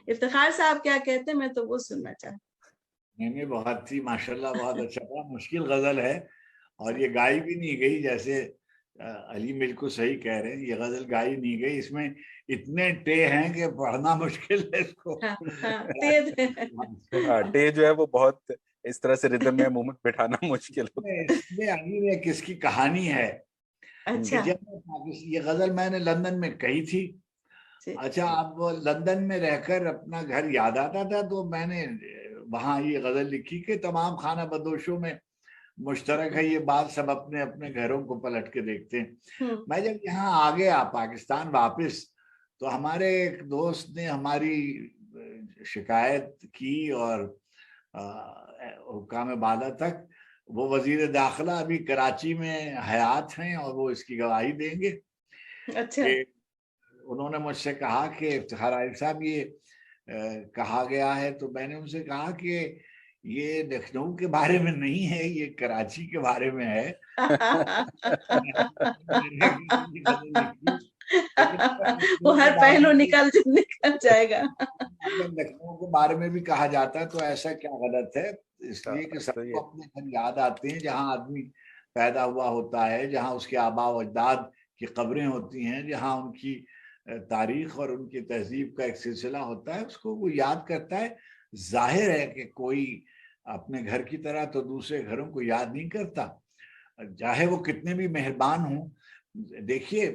इफ्तिखार साहब क्या कहते हैं, मैं तो वो सुनना चाहती नहीं, बहुत ही माशाल्लाह, बहुत अच्छा था। मुश्किल गजल है और ये गाई भी नहीं गई, जैसे अली बिल्कुल सही कह रहे हैं, ये गजल गाई नहीं गई। इसमें इतने टे हैं कि पढ़ना मुश्किल है इसको। हूँ। हाँ हाँ, तेज है। हाँ, डे जो है वो बहुत इस तरह से रिदम में मूवमेंट बिठाना मुश्किल होता है। इसमें अली में किसकी कहानी है कि अच्छा। जब ये गजल मैंने लंदन में कही थी। अच्छा, अब वो लंदन में रहकर अपना घर याद आता था, तो मैंने वहां ये गजल लिखी कि तमाम खाना बदोशों में मुश्तरक है ये बात, सब अपने अपने घरों को पलट के देखते हैं। मैं जब यहाँ आ गया पाकिस्तान वापस, तो हमारे एक दोस्त ने हमारी शिकायत की और हुक्काम बाला तक, वो वजीर दाखिला अभी कराची में हयात हैं और वो इसकी गवाही देंगे अच्छा। कि उन्होंने मुझसे कहा कि इफ्तिखार आरिफ साहब ये कहा गया है। तो मैंने उनसे कहा कि ये लखनऊ के बारे में नहीं है, ये कराची के बारे में है। वो लखनऊ के हर बारे पहलू में निकल जाएगा। अगर लखनऊ के बारे में भी कहा जाता है तो ऐसा क्या गलत है, इसलिए कि सही सबको है। अपने घर याद आते हैं जहाँ आदमी पैदा हुआ होता है, जहाँ उसके आबा व अजदाद की कब्रें होती हैं, जहाँ उनकी तारीख और उनकी तहजीब का एक सिलसिला होता है, उसको वो याद करता है। जाहिर है कि कोई अपने घर की तरह तो दूसरे घरों को याद नहीं करता, चाहे वो कितने भी मेहरबान हों। देखिए,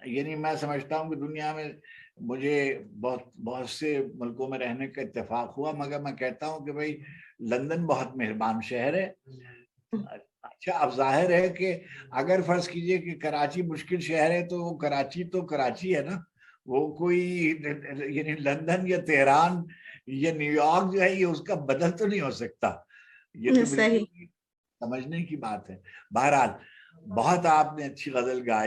यानी मैं समझता हूँ कि दुनिया में मुझे बहुत बहुत से मुल्कों में रहने का इत्तेफाक हुआ, मगर मैं कहता हूँ कि भाई लंदन बहुत मेहरबान शहर है। अच्छा, अब जाहिर है कि अगर फर्ज कीजिए कि कराची मुश्किल शहर है, तो वो कराची है ना, वो कोई यानी लंदन या तेहरान या न्यूयॉर्क जो है ये उसका बदल तो नहीं हो सकता। ये तो बिल्कुल सही। समझने की बात है। बहरहाल, बहुत आपने अच्छी गजल गाई।